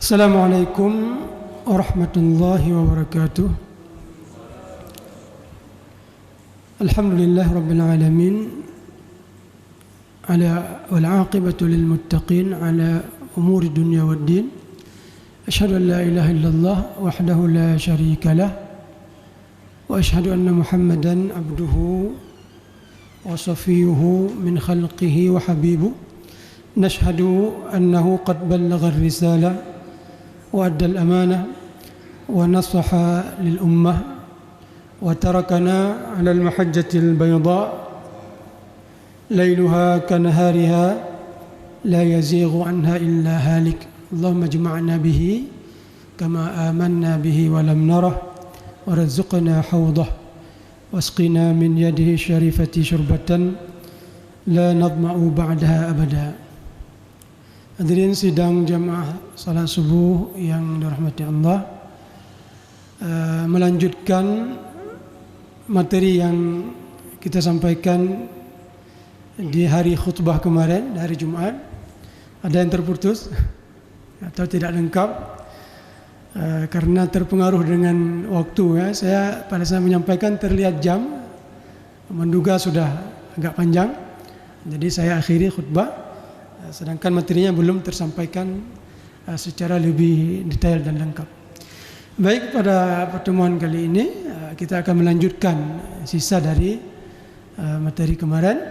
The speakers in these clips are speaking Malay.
Assalamualaikum warahmatullahi wabarakatuh. Alhamdulillah rabbil alamin. Wal aqibatu lil muttaqin ala umuri dunya waddin. Asyhadu an la ilaha illallah wahdahu la syarika lah. Wa asyhadu anna Muhammadan abduhu wa safiyuhu min khalqihi wa habibuh. Nashhadu annahu qad ballagha ar-risalah وأدى الأمانة ونصح للأمة وتركنا على المحجة البيضاء ليلها كنهارها لا يزيغ عنها إلا هالك اللهم اجمعنا به كما آمنا به ولم نره ورزقنا حوضه واسقنا من يده الشريفة شربة لا نظمأ بعدها أبدا. Hadirin sidang jamaah salat subuh yang dirahmati Allah, melanjutkan materi yang kita sampaikan di hari khutbah kemarin, hari Jumat. Ada yang terputus atau tidak lengkap karena terpengaruh dengan waktu ya. Pada saat menyampaikan terlihat jam, menduga sudah agak panjang, jadi saya akhiri khutbah. Sedangkan materinya belum tersampaikan secara lebih detail dan lengkap. Baik, pada pertemuan kali ini kita akan melanjutkan sisa dari materi kemarin.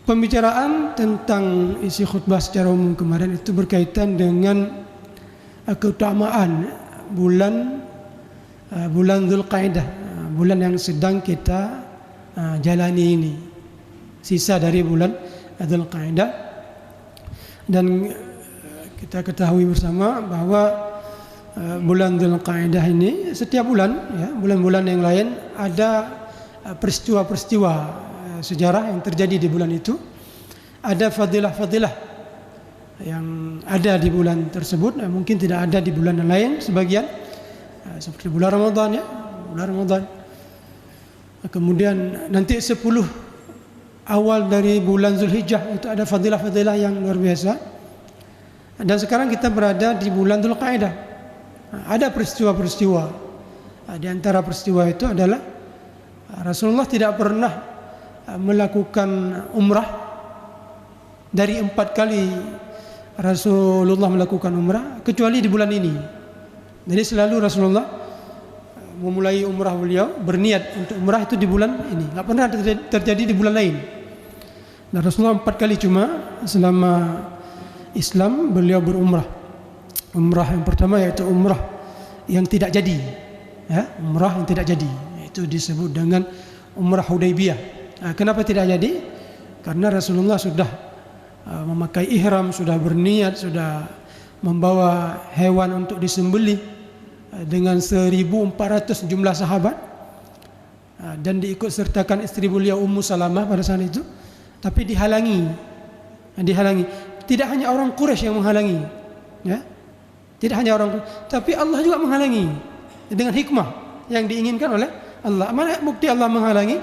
Pembicaraan tentang isi khutbah secara umum kemarin itu berkaitan dengan keutamaan bulan Dzulqa'dah, bulan yang sedang kita jalani ini. Sisa dari bulan Dzulqa'dah, dan kita ketahui bersama bahwa bulan Dzulqa'dah ini setiap bulan ya, bulan-bulan yang lain ada peristiwa-peristiwa sejarah yang terjadi di bulan itu, ada fadilah-fadilah yang ada di bulan tersebut, mungkin tidak ada di bulan yang lain sebagian, seperti bulan Ramadan ya, bulan Ramadan. Kemudian nanti 10 awal dari bulan Zulhijjah itu ada fadilah-fadilah yang luar biasa. Dan sekarang kita berada di bulan Dzulqa'dah. Ada peristiwa-peristiwa. Di antara peristiwa itu adalah Rasulullah tidak pernah melakukan umrah. Dari 4 kali Rasulullah melakukan umrah kecuali di bulan ini. Jadi selalu Rasulullah memulai umrah beliau, berniat untuk umrah itu di bulan ini. Tidak pernah terjadi di bulan lain. Dan Rasulullah 4 kali cuma selama Islam beliau berumrah. Umrah yang pertama yaitu umrah yang tidak jadi, ya, umrah yang tidak jadi, itu disebut dengan umrah Hudaybiyah. Kenapa tidak jadi? Karena Rasulullah sudah memakai ihram, sudah berniat, sudah membawa hewan untuk disembelih dengan 1.400 jumlah sahabat, dan diikut sertakan istri beliau Ummu Salamah pada saat itu. Tapi dihalangi. Tidak hanya orang Quraisy yang menghalangi, ya. Tidak hanya orang, tapi Allah juga menghalangi dengan hikmah yang diinginkan oleh Allah. Mana bukti Allah menghalangi?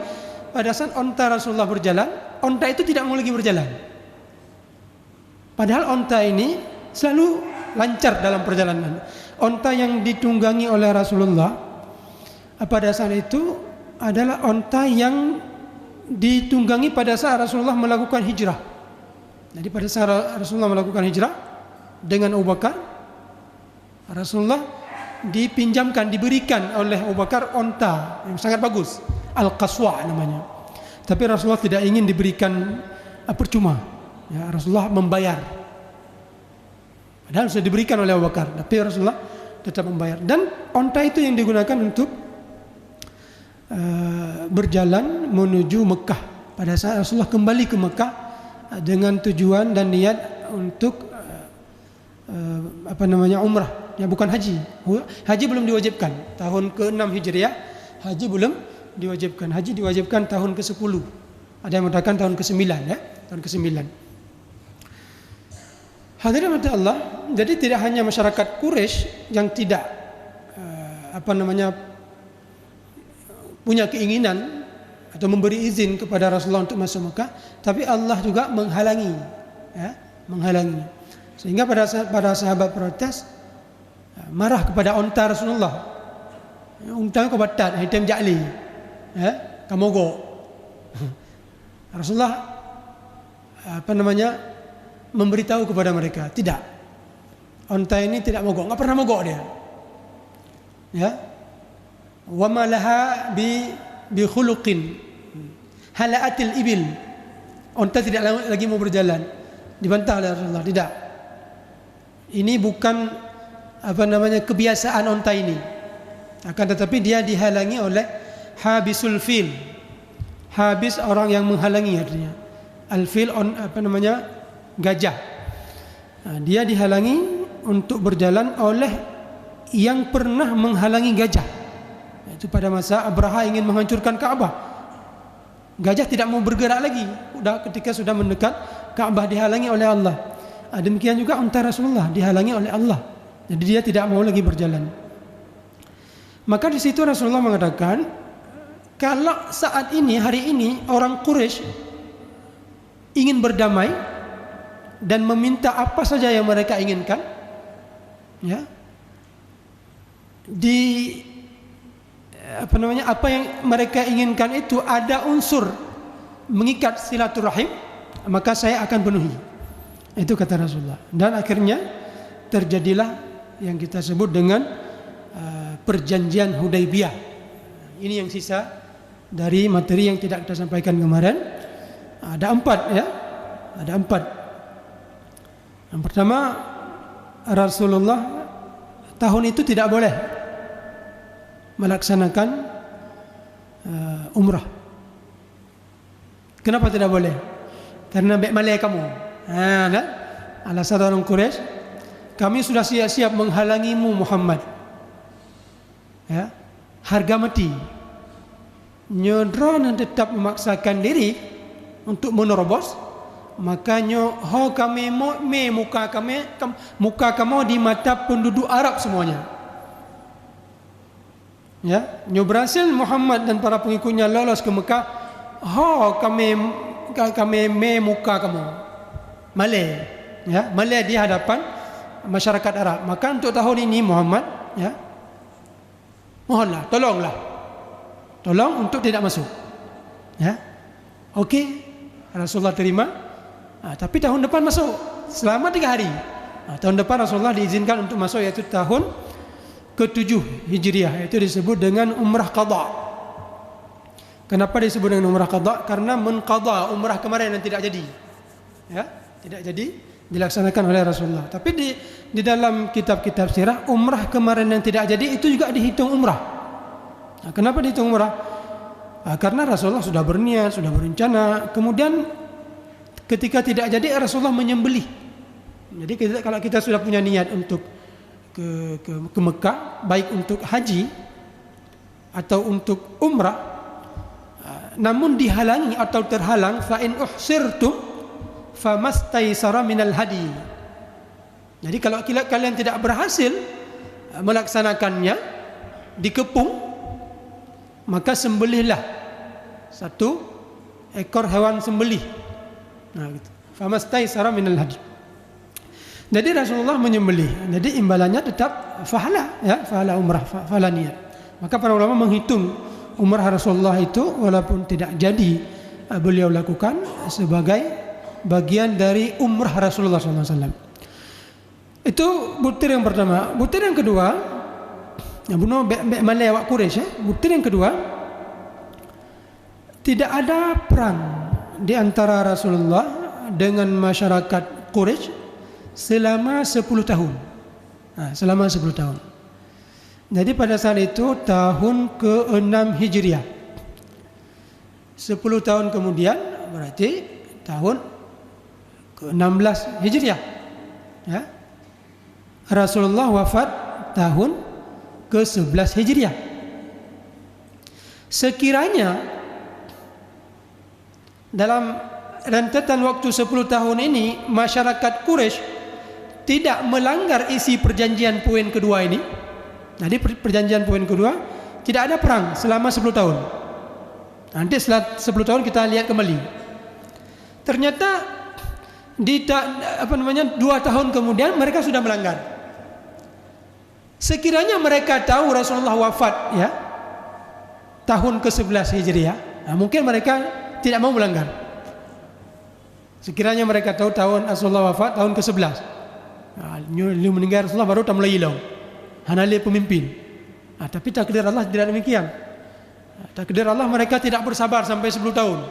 Pada saat onta Rasulullah berjalan, onta itu tidak mau lagi berjalan. Padahal onta ini selalu lancar dalam perjalanan. Onta yang ditunggangi oleh Rasulullah pada saat itu adalah onta yang ditunggangi pada saat Rasulullah melakukan hijrah. Jadi pada saat Rasulullah melakukan hijrah dengan Abu Bakar, Rasulullah diberikan oleh Abu Bakar onta yang sangat bagus, Al-Qaswa namanya. Tapi Rasulullah tidak ingin diberikan percuma. Ya, Rasulullah membayar. Padahal sudah diberikan oleh Abu Bakar, tapi Rasulullah tetap membayar. Dan onta itu yang digunakan untuk berjalan menuju Mekah. Pada saat Rasulullah kembali ke Mekah dengan tujuan dan niat untuk umrah, ya, bukan haji. Haji belum diwajibkan. Tahun ke-6 Hijriah haji belum diwajibkan. Haji diwajibkan tahun ke-10. Ada yang mengatakan tahun ke-9 ya, tahun ke-9. Hadirin Allah, jadi tidak hanya masyarakat Quraisy yang tidak punya keinginan atau memberi izin kepada Rasulullah untuk masuk Mekah, tapi Allah juga menghalangi, ya, menghalangi. Sehingga pada sahabat protes, marah kepada unta Rasulullah. Unta kau batat, hitam jali, ya, kamu go. Rasulullah memberitahu kepada mereka, tidak, unta ini tidak mogok, nggak pernah mogok dia. Ya, wa malaha bi khuluqin halaatil ibil, unta tidak lagi mau berjalan, dibantah oleh Rasulullah, tidak. Ini bukan kebiasaan unta ini, akan tetapi dia dihalangi oleh habisul fil. Habis orang yang menghalangi artinya. Al-fil gajah. Nah, dia dihalangi untuk berjalan oleh yang pernah menghalangi gajah. Itu pada masa Abraha ingin menghancurkan Ka'bah. Gajah tidak mau bergerak lagi. Ketika sudah mendekat Ka'bah dihalangi oleh Allah. Demikian juga unta Rasulullah dihalangi oleh Allah. Jadi dia tidak mau lagi berjalan. Maka di situ Rasulullah mengatakan, kalau saat ini, hari ini orang Quraisy ingin berdamai dan meminta apa saja yang mereka inginkan, ya, apa yang mereka inginkan itu ada unsur mengikat silaturahim, maka saya akan penuhi. Itu kata Rasulullah. Dan akhirnya terjadilah yang kita sebut dengan perjanjian Hudaybiyah. Ini yang sisa dari materi yang tidak kita sampaikan kemarin. Ada 4, ya. Ada 4. Yang pertama, Rasulullah tahun itu tidak boleh melaksanakan umrah. Kenapa tidak boleh? Karena bek malai kamu. Alasan orang Quraisy, kami sudah siap-siap menghalangimu Muhammad. Ya, harga mati. Nyodron tetap memaksakan diri untuk menerobos, makanya muka kamu di mata penduduk Arab semuanya. Ya, nyo berhasil Muhammad dan para pengikutnya lolos ke Mekah, kami muka kamu malai, ya, malai di hadapan masyarakat Arab. Maka untuk tahun ini Muhammad, ya, mohonlah, tolong untuk tidak masuk, ya. Okey, Rasulullah terima. Tapi tahun depan masuk selama 3 hari. Tahun depan Rasulullah diizinkan untuk masuk, yaitu tahun ke-7 Hijriah. Itu disebut dengan umrah qadha. Kenapa disebut dengan umrah qadha? Karena menqadha umrah kemarin yang tidak jadi, ya, tidak jadi dilaksanakan oleh Rasulullah. Tapi di dalam kitab-kitab sirah, umrah kemarin yang tidak jadi itu juga dihitung umrah. Kenapa dihitung umrah? Karena Rasulullah sudah berniat, sudah berencana. Kemudian ketika tidak jadi, Rasulullah menyembelih. Jadi kalau kita sudah punya niat untuk ke Mekah, baik untuk haji atau untuk umrah, namun dihalangi atau terhalang, fa in uhsirtum famastaysara minal hadi. Jadi kalau kalian tidak berhasil melaksanakannya, dikepung, maka sembelihlah 1 ekor hewan sembelih. Nah, gitu. Famastaysara minal hadi. Jadi Rasulullah menyembelih. Jadi imbalannya tetap fahala, ya, fahala umrah, fahala niat. Maka para ulama menghitung umrah Rasulullah itu walaupun tidak jadi beliau lakukan sebagai bagian dari umrah Rasulullah SAW. Itu butir yang pertama. Butir yang kedua, ya, bunuh malai awak Quraisy, ya. Butir yang kedua, tidak ada perang di antara Rasulullah dengan masyarakat Quraisy selama 10 tahun. Selama 10 tahun. Jadi pada saat itu tahun ke-6 Hijriah. 10 tahun kemudian berarti tahun ke-16 Hijriah. Ya. Rasulullah wafat tahun ke-11 Hijriah. Sekiranya dalam rentetan waktu 10 tahun ini masyarakat Quraisy tidak melanggar isi perjanjian poin kedua ini, Jadi perjanjian poin kedua, tidak ada perang selama 10 tahun. Nanti setelah 10 tahun kita lihat kembali. Ternyata di 2 tahun kemudian mereka sudah melanggar. Sekiranya mereka tahu Rasulullah wafat ya tahun ke-11 Hijriah, mungkin mereka tidak mau melanggar. Sekiranya mereka tahu tahun Rasulullah wafat tahun ke-11, dia meninggal Rasulullah baru tak mulai hilang. Hanali pemimpin. Tapi takdir Allah tidak demikian. Takdir Allah mereka tidak bersabar sampai 10 tahun.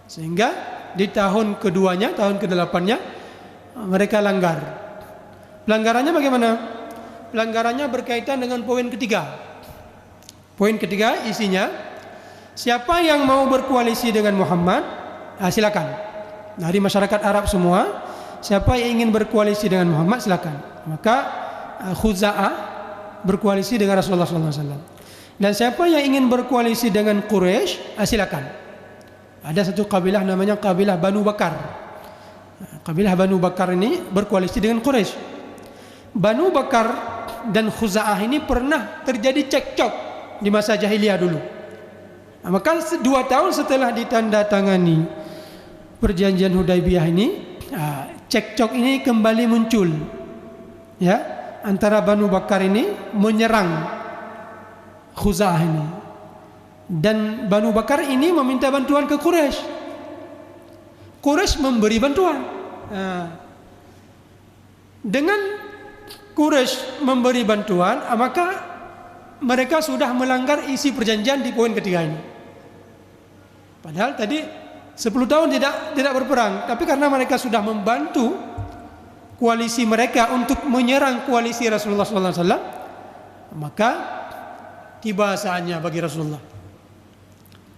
Sehingga di tahun keduanya, tahun ke-8-nya mereka langgar. Pelanggarannya bagaimana? Pelanggarannya berkaitan dengan poin ketiga. Poin ketiga isinya, siapa yang mau berkoalisi dengan Muhammad, silakan. Dari masyarakat Arab semua, siapa yang ingin berkoalisi dengan Muhammad silakan. Maka Khuza'ah berkoalisi dengan Rasulullah SAW. Dan siapa yang ingin berkoalisi dengan Quraisy, silakan. Ada satu kabilah namanya kabilah Banu Bakar. Kabilah Banu Bakar ini berkoalisi dengan Quraisy. Banu Bakar dan Khuza'ah ini pernah terjadi cekcok di masa jahiliyah dulu. Maka 2 tahun setelah ditandatangani perjanjian Hudaybiyah ini, cekcok ini kembali muncul. Ya, antara Banu Bakar ini menyerang Khuza'ah ini. Dan Banu Bakar ini meminta bantuan ke Quraisy. Quraisy memberi bantuan. Dengan Quraisy memberi bantuan, maka mereka sudah melanggar isi perjanjian di poin ketiga ini. Padahal tadi 10 tahun tidak berperang, tapi karena mereka sudah membantu koalisi mereka untuk menyerang koalisi Rasulullah SAW, maka tiba saatnya bagi Rasulullah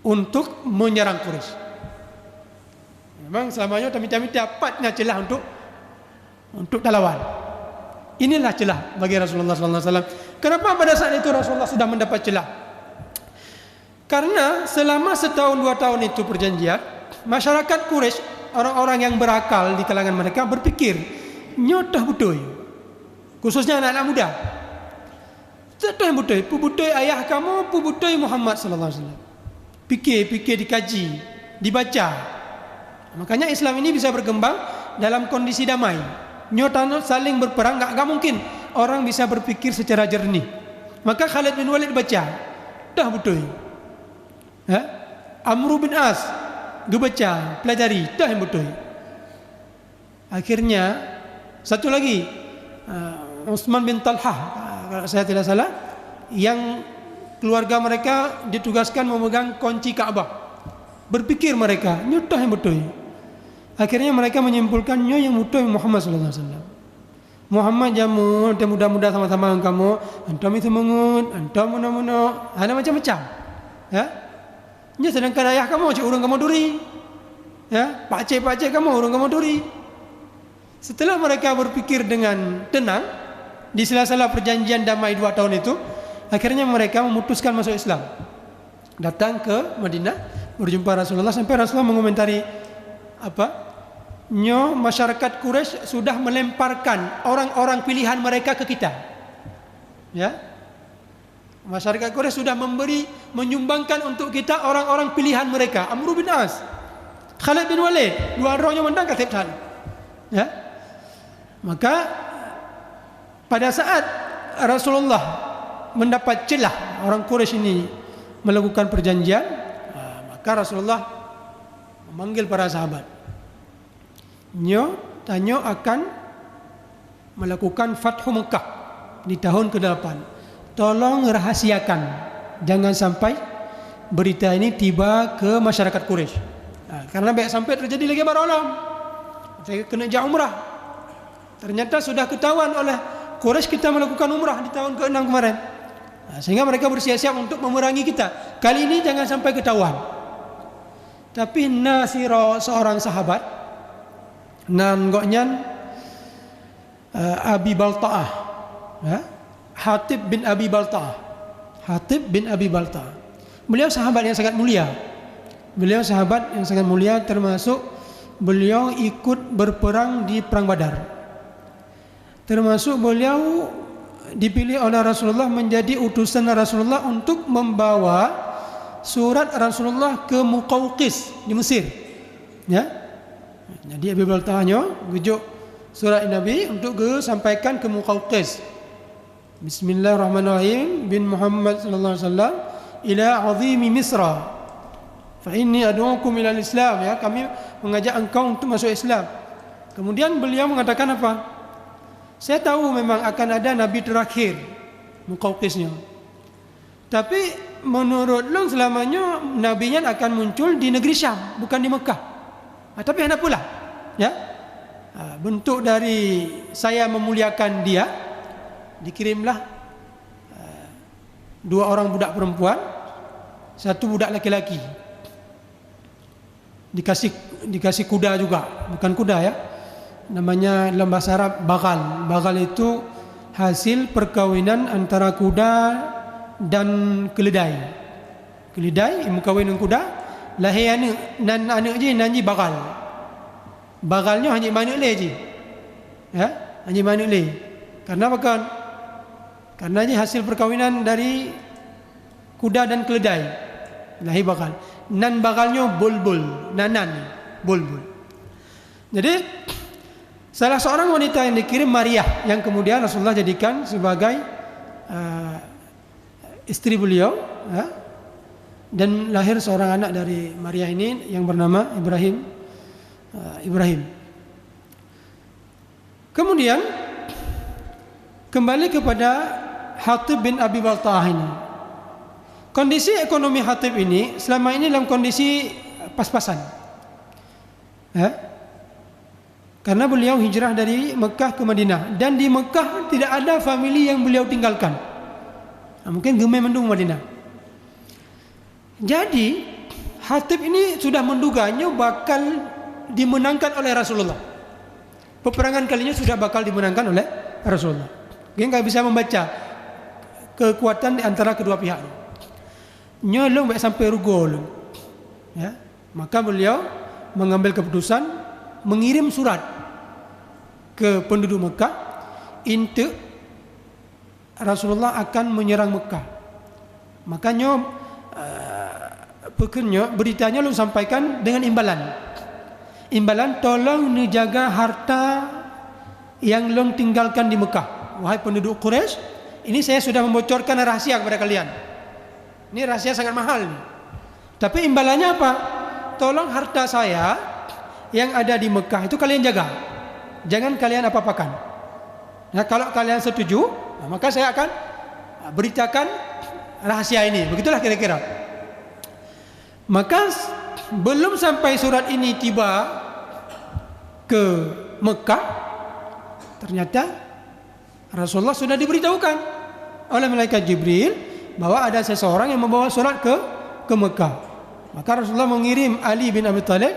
untuk menyerang Quraisy. Memang selamanya kami dapatnya celah untuk lawan. Inilah celah bagi Rasulullah SAW. Kenapa pada saat itu Rasulullah sudah mendapat celah? Karena selama 1-2 tahun itu perjanjian, masyarakat Quraisy, orang-orang yang berakal di kalangan mereka berpikir, nyodah budoi, khususnya anak-anak muda. Nyodah budoi, pubudoi ayah kamu, pubudoi Muhammad sallallahu alaihi wasallam. Pikir dikaji, dibaca. Makanya Islam ini bisa berkembang dalam kondisi damai. Nyodah saling berperang, enggak mungkin orang bisa berpikir secara jernih. Maka Khalid bin Walid baca, dah budoi. Amr bin As baca, pelajari, dah budoi. Akhirnya satu lagi, Utsman bin Talhah, kalau saya tidak salah, yang keluarga mereka ditugaskan memegang kunci Ka'bah. Berpikir mereka, nyudah yang betul. Akhirnya mereka menyimpulkan yang betul Muhammad sallallahu alaihi wasallam. Muhammad jamu, dan muda-muda sama-sama dengan kamu, antum itu mengut, antum muno-muno, ada macam-macam. Ya. Nya sedangkan ayah kamu cik urang kamu duri. Ya, pakcik kamu urang kamu duri. Setelah mereka berpikir dengan tenang di sela-sela perjanjian damai 2 tahun itu, akhirnya mereka memutuskan masuk Islam. Datang ke Madinah, berjumpa Rasulullah, sampai Rasulullah mengomentari masyarakat Quraisy sudah melemparkan orang-orang pilihan mereka ke kita. Ya. Masyarakat Quraisy sudah menyumbangkan untuk kita orang-orang pilihan mereka. Amr bin As, Khalid bin Walid, 2 orangnya menang katib hal. Ya. Maka pada saat Rasulullah mendapat celah orang Quraisy ini melakukan perjanjian, maka Rasulullah memanggil para sahabat. Tanya akan melakukan Fathu Mekah di tahun ke-8. Tolong rahasiakan, jangan sampai berita ini tiba ke masyarakat Quraisy. Karena baik sampai terjadi lagi baralam, saya kena jauh umrah. Ternyata sudah ketahuan oleh Quraisy kita melakukan umrah di tahun ke-6 kemarin. Sehingga mereka bersiap-siap untuk memerangi kita. Kali ini jangan sampai ketahuan. Tapi Nasiro, seorang sahabat, nanggoknya Abi Balta'ah, Hatib bin Abi Balta'ah. Hatib bin Abi Balta'ah. Beliau sahabat yang sangat mulia. Termasuk beliau ikut berperang di perang Badar. Termasuk beliau dipilih oleh Rasulullah menjadi utusan Rasulullah untuk membawa surat Rasulullah ke Muqawqis di Mesir. Ya. Jadi Abi Baltahnya gujuk surat Nabi untuk sampaikan ke Muqawqis. Bismillahirrahmanirrahim bin Muhammad sallallahu alaihi wasallam ila azimi Misra. Fa inni ad'ukum ila al-Islam, ya, kami mengajak engkau untuk masuk Islam. Kemudian beliau mengatakan apa? Saya tahu memang akan ada nabi terakhir, Muqawqisnya. Tapi menurut long selamanya nabinya akan muncul di negeri Syam, bukan di Mekah. Tapi hendak pula, ya. Bentuk dari saya memuliakan dia, dikirimlah 2 orang budak perempuan, 1 budak laki-laki. Dikasih kuda juga, bukan kuda ya. Namanya dalam bahasa Arab bagal. Bagal itu hasil perkawinan antara kuda dan keledai. Keledai ibu kahwin dengan kuda, lahir anak je nanti bagal. Bagalnya hanya manuk le je. Ya, hanya manuk le. Karena apa kan? Karena ini hasil perkawinan dari kuda dan keledai. Lahir bagal. Nan bagalnya bulbul, nanan bulbul. Jadi salah seorang wanita yang dikirim Maryah, yang kemudian Rasulullah jadikan sebagai istri beliau, ya. Dan lahir seorang anak dari Maryah ini yang bernama Ibrahim. Kemudian kembali kepada Hatib bin Abi Baltah ini. Kondisi ekonomi Hatib ini selama ini dalam kondisi pas-pasan, ya. Karena beliau hijrah dari Mekah ke Madinah, dan di Mekah tidak ada famili yang beliau tinggalkan. Mungkin gemai mendung Madinah. Jadi Hatib ini sudah menduganya bakal dimenangkan oleh Rasulullah. Peperangan kali ini sudah bakal dimenangkan oleh Rasulullah. Dia nggak bisa membaca kekuatan di antara kedua pihak. Nyolong baik sampai rugol, ya. Maka beliau mengambil keputusan mengirim surat ke penduduk Mekah untuk Rasulullah akan menyerang Mekah. Makanya beritanya lu sampaikan dengan imbalan tolong menjaga harta yang long tinggalkan di Mekah. Wahai penduduk Quraisy, ini saya sudah membocorkan rahasia kepada kalian. Ini rahasia sangat mahal nih. Tapi imbalannya apa? Tolong harta saya yang ada di Mekah itu kalian jaga. Jangan kalian apa-apakan. Nah, kalau kalian setuju, maka saya akan beritakan rahasia ini. Begitulah kira-kira. Maka belum sampai surat ini tiba ke Mekah, ternyata Rasulullah sudah diberitahukan oleh malaikat Jibril bahwa ada seseorang yang membawa surat ke Mekah. Maka Rasulullah mengirim Ali bin Abi Thalib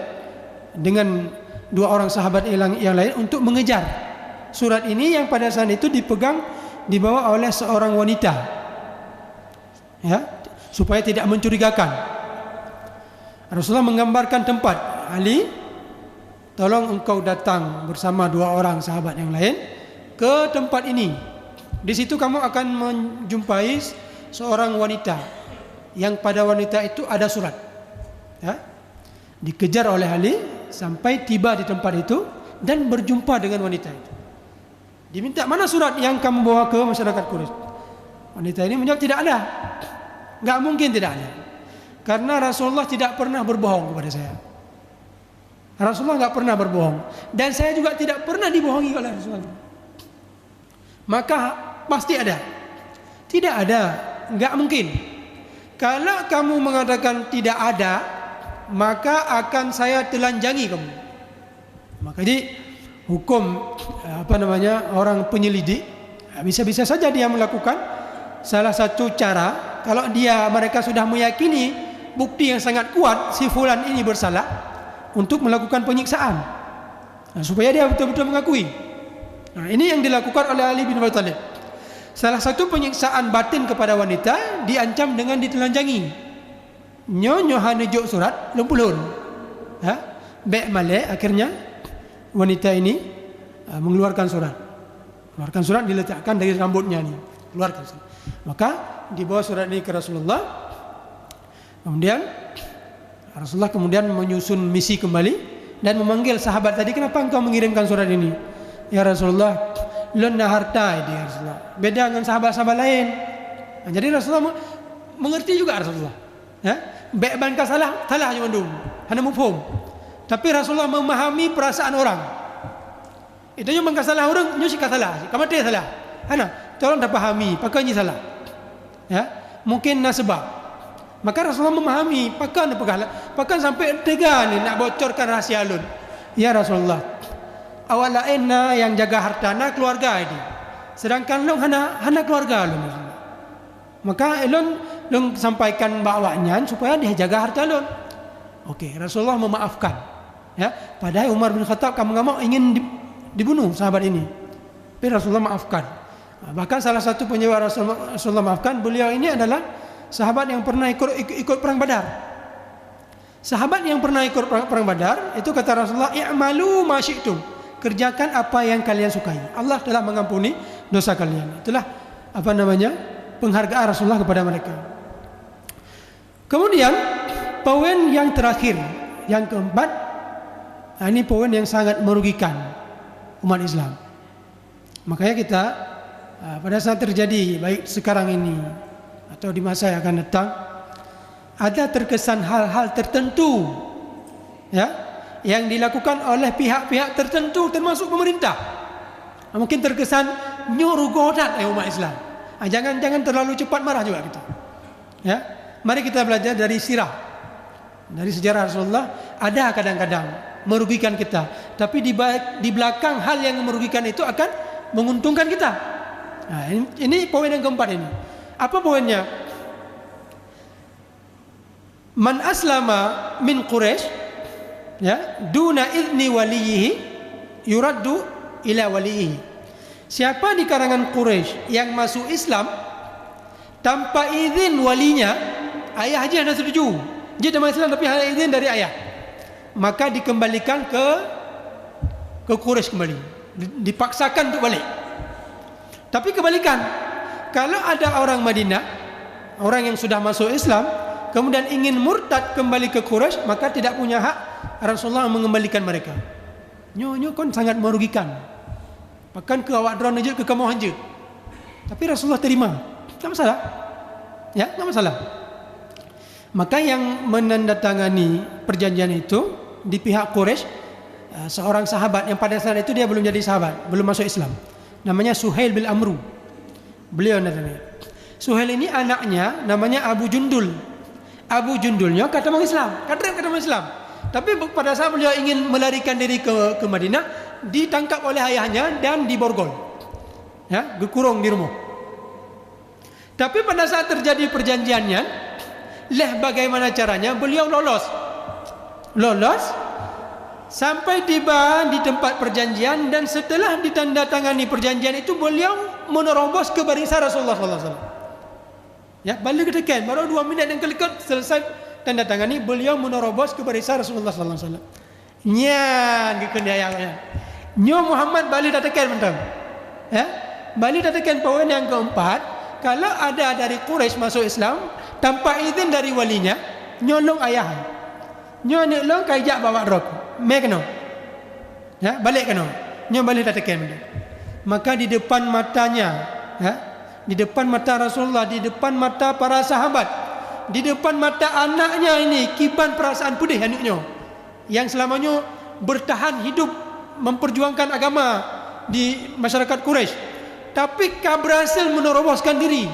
dengan 2 orang sahabat yang lain untuk mengejar surat ini yang pada saat itu dibawa oleh seorang wanita, ya, supaya tidak mencurigakan. Rasulullah menggambarkan tempat. Ali, tolong engkau datang bersama 2 orang sahabat yang lain ke tempat ini. Di situ kamu akan menjumpai seorang wanita yang pada wanita itu ada surat, ya. Dikejar oleh Ali sampai tiba di tempat itu dan berjumpa dengan wanita itu. Diminta, mana surat yang kamu bawa ke masyarakat Quraisy? Wanita ini menjawab, tidak ada. Enggak mungkin tidak ada. Karena Rasulullah tidak pernah berbohong kepada saya. Rasulullah enggak pernah berbohong, dan saya juga tidak pernah dibohongi oleh Rasulullah. Maka pasti ada. Tidak ada, enggak mungkin. Kalau kamu mengatakan tidak ada, maka akan saya telanjangi kamu. Maka jadi hukum orang penyelidik, bisa-bisa saja dia melakukan salah satu cara. Kalau mereka sudah meyakini bukti yang sangat kuat si fulan ini bersalah, untuk melakukan penyiksaan, supaya dia betul-betul mengakui. Nah, ini yang dilakukan oleh Ali bin Abi Thalib. Salah satu penyiksaan batin kepada wanita diancam dengan ditelanjangi. Nyo hanejuk surat lumpulun. Ha? Baik malek, akhirnya wanita ini mengeluarkan surat. Diletakkan dari rambutnya ni. keluarkan. Maka dibawa surat ini ke Rasulullah. Kemudian Rasulullah menyusun misi kembali dan memanggil sahabat tadi, kenapa engkau mengirimkan surat ini? Ya Rasulullah, lonna harta dia Rasulullah. Beda dengan sahabat-sahabat lain. Nah, jadi Rasulullah mengerti juga Rasulullah. Ya, beban ka salah je mandum. Hana mufhum. Tapi Rasulullah memahami perasaan orang. Itu yang mengkasalah orang, nyu sika salah. Kamu dia salah. Hana, tolong dah pahami, pakainya salah. Ya, mungkin nak sebab. Maka Rasulullah memahami, pakan sampai tega ni nak bocorkan rahasia alun. Ya Rasulullah, awak lain na yang jaga harta na keluarga ini. Sedangkan long hana keluarga alun. Maka long sampaikan bawaannya supaya dia jaga harta alun. Okey, Rasulullah memaafkan. Ya, padahal Umar bin Khattab kamu ingin dibunuh sahabat ini. Tapi Rasulullah maafkan. Bahkan salah satu penyewa Rasulullah maafkan, beliau ini adalah sahabat yang pernah ikut perang Badar. Sahabat yang pernah ikut perang Badar itu kata Rasulullah, i'malu ma syi'tum. Kerjakan apa yang kalian sukai. Allah telah mengampuni dosa kalian. Itulah penghargaan Rasulullah kepada mereka. Kemudian poin yang terakhir, yang keempat, ini poin yang sangat merugikan umat Islam. Makanya kita pada saat terjadi baik sekarang ini atau di masa yang akan datang, ada terkesan hal-hal tertentu ya yang dilakukan oleh pihak-pihak tertentu termasuk pemerintah. Mungkin terkesan nyuruh godat umat Islam. Jangan terlalu cepat marah juga kita. Ya, mari kita belajar dari sirah, dari sejarah Rasulullah. Ada kadang-kadang merugikan kita, tapi di belakang hal yang merugikan itu akan menguntungkan kita. Nah, ini poin yang keempat ini. Apa poinnya? Man aslama min Quraisy, ya, duna idni waliyihi yuraddu ila waliyihi. Siapa di kalangan Quraisy yang masuk Islam tanpa izin walinya, ayah aja dah setuju. Dia dah masuk Islam tapi ada izin dari ayah, maka dikembalikan ke Quraisy kembali. Dipaksakan untuk balik. Tapi kebalikan, kalau ada orang Madinah, orang yang sudah masuk Islam, kemudian ingin murtad kembali ke Quraisy, maka tidak punya hak Rasulullah mengembalikan mereka. Nyo kan sangat merugikan. Bahkan ke awak drone aja, ke kamu aja. Tapi Rasulullah terima. Tak masalah. Ya, tak masalah. Maka yang menandatangani perjanjian itu di pihak Quraisy, seorang sahabat yang pada saat itu dia belum jadi sahabat, belum masuk Islam. Namanya Suhail bin Amru. Beliau namanya. Suhail ini anaknya namanya Abu Jundul. Abu Jundulnya kata orang Islam, kata orang Islam. Tapi pada saat beliau ingin melarikan diri ke Madinah, ditangkap oleh ayahnya dan diborgol. Ya, dikurung di rumah. Tapi pada saat terjadi perjanjiannya, bagaimana caranya beliau lolos sampai tiba di tempat perjanjian, dan setelah ditandatangani perjanjian itu beliau menerobos ke barisan Rasulullah SAW. Ya, balik ke dekat baru 2 minit yang kelikat selesai tanda tangani, beliau menerobos ke barisan Rasulullah SAW. Nyan kekendiaannya. Nyo Muhammad balik datangkan mentang. Ya, balik datangkan poin yang keempat, kalau ada dari Quraisy masuk Islam tanpa izin dari walinya, nyolong ayah. Nyo nyolong kajak bawa rok. Mekno. Ya, balik keno. Nyo balik datangkan mentang. Maka di depan matanya, ya, di depan mata Rasulullah, di depan mata para sahabat, di depan mata anaknya ini, Kiban perasaan putih anaknya, yang selamanya bertahan hidup memperjuangkan agama di masyarakat Quraisy, tapi berhasil meneroboskan diri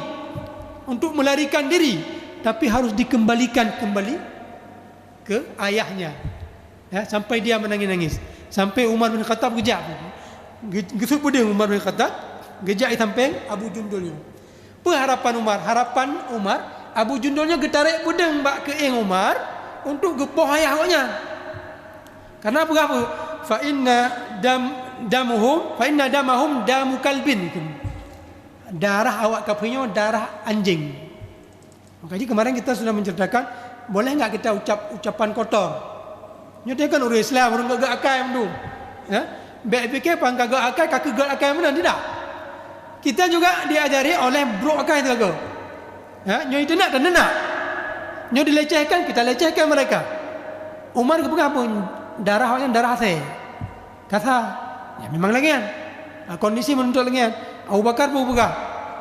untuk melarikan diri, tapi harus dikembalikan kembali ke ayahnya. Ya, sampai dia menangis-nangis, sampai Umar bin Khattab gejak. Gesuk puding Umar bin Khattab, gejak di samping Abu Jundulnya. Harapan Umar, Abu Jundulnya getarik puding bak ke Umar untuk gepoh ayahnya. Karena apa? Fa inna damahum damu kalbin. Darah awak kapunya darah anjing. Makanya kemarin kita sudah menceritakan, boleh enggak kita ucapan kotor? Nyata kan orang Islam, orang gagak akai mendu. Ya? Baik fikir pang gagak akai, kaki gagak akai mana tidak? Kita juga diajari oleh bro akal itu aku. Ya, nyo itu nak dan nak. Nyo dilecehkan, kita lecehkan mereka. Umar kepegang pun darah yang darah saya. Kata, ya memang lagi kan. Kondisi menuntut lagi kan. Abu Bakar pun pegang.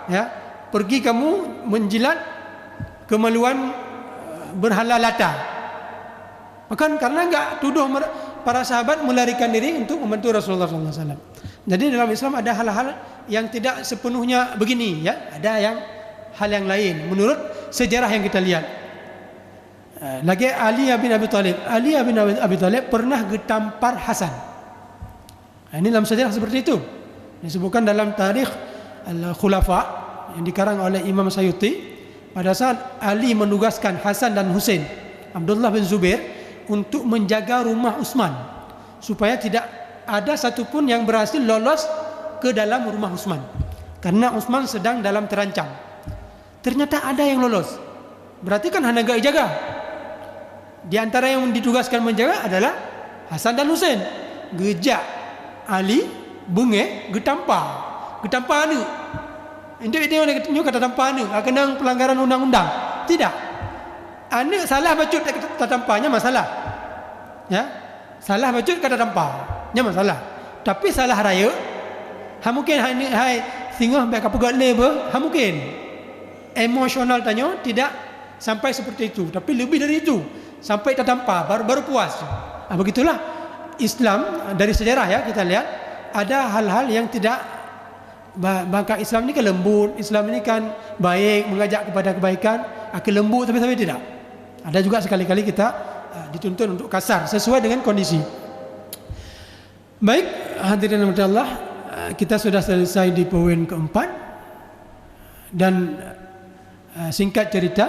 Ya, pergi kamu menjilat kemaluan berhala Lata. Bahkan karena enggak tuduh para sahabat melarikan diri untuk membantu Rasulullah SAW. Jadi dalam Islam ada hal-hal yang tidak sepenuhnya begini, ya. Ada yang hal yang lain menurut sejarah yang kita lihat. Lagi Ali bin Abi Thalib. Ali bin Abi Thalib pernah getampar Hasan. Ini dalam sejarah seperti itu. Disebutkan dalam tarikh Al-Khulafa yang dikarang oleh Imam Sayuti. Pada saat Ali menugaskan Hasan dan Husain, Abdullah bin Zubair untuk menjaga rumah Utsman supaya tidak ada satupun yang berhasil lolos ke dalam rumah Utsman karena Utsman sedang dalam terancam. Ternyata ada yang lolos. Berarti kan hanya gak jaga. Di antara yang ditugaskan menjaga adalah Hasan dan Husain. Gejak Ali benge getampar anu. Ini kata tampar anu kena pelanggaran undang-undang. Tidak. Anu salah bacut kata tamparnya masalah. Ya. Salah bacut kata tamparnya masalah. Tapi salah raya ha mungkin hai singoh baik apa gak lebe, ha mungkin. Emosional tanya tidak sampai seperti itu, tapi lebih dari itu. Sampai tertampar baru puas. Begitulah Islam dari sejarah ya kita lihat ada hal-hal yang tidak bangka Islam ini kan lembut, Islam ini kan baik, mengajak kepada kebaikan, akan lembut tapi tidak. Ada juga sekali-kali kita dituntut untuk kasar sesuai dengan kondisi. Baik, hadirin Allah, kita sudah selesai di poin keempat dan singkat cerita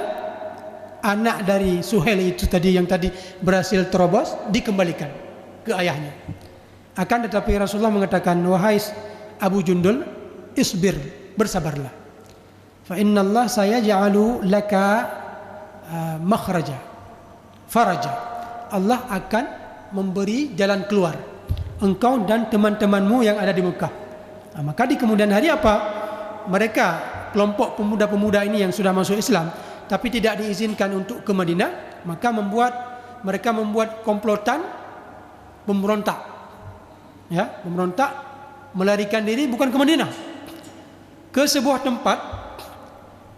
anak dari Suhail itu tadi yang tadi berhasil terobos dikembalikan ke ayahnya. Akan tetapi Rasulullah mengatakan, wahai Abu Jundul, isbir, bersabarlah. Fa inna Allah sayaj'alu laka makhraja, faraja. Allah akan memberi jalan keluar engkau dan teman-temanmu yang ada di Mekah. Maka di kemudian hari apa? Mereka kelompok pemuda-pemuda ini yang sudah masuk Islam tapi tidak diizinkan untuk ke Madinah, maka mereka membuat komplotan pemberontak. Ya, pemberontak melarikan diri bukan ke Madinah, ke sebuah tempat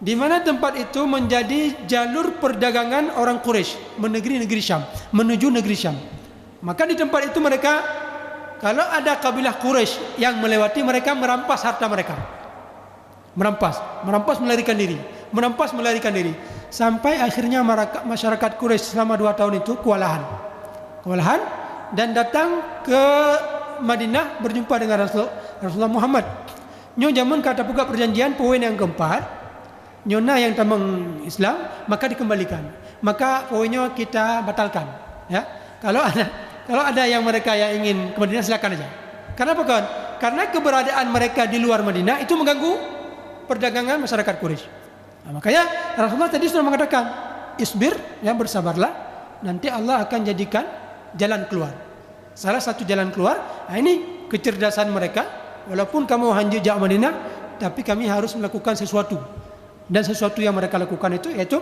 di mana tempat itu menjadi jalur perdagangan orang Quraisy menuju negeri Syam. Maka di tempat itu mereka, kalau ada kabilah Quraisy yang melewati, mereka merampas harta mereka. Merampas melarikan diri. Sampai akhirnya masyarakat Quraisy selama 2 tahun itu kewalahan dan datang ke Madinah berjumpa dengan Rasulullah Muhammad. Nyo zaman kata buka perjanjian poin yang keempat, nyona yang tamang Islam maka dikembalikan. Maka poinnya kita batalkan. Ya, kalau ada yang mereka yang ingin ke Madinah silakan aja. Kenapa kan? Karena keberadaan mereka di luar Madinah itu mengganggu perdagangan masyarakat Quraisy. Makanya Rasulullah tadi sudah mengatakan, isbir, ya bersabarlah, nanti Allah akan jadikan jalan keluar. Salah satu jalan keluar, ini kecerdasan mereka. Walaupun kamu hanya jauh Madinah, tapi kami harus melakukan sesuatu. Dan sesuatu yang mereka lakukan itu yaitu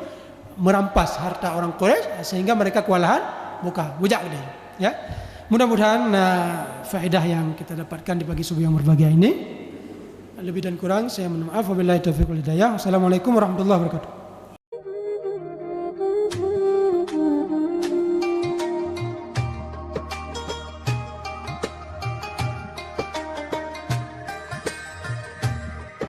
merampas harta orang Quraisy sehingga mereka kewalahan, bujak dia. Ya. Mudah-mudahan faedah yang kita dapatkan di pagi subuh yang berbahagia ini. Lebih dan kurang saya mohon maaf. Wabillahi taufiq wal hidayah. Wassalamualaikum warahmatullahi wabarakatuh.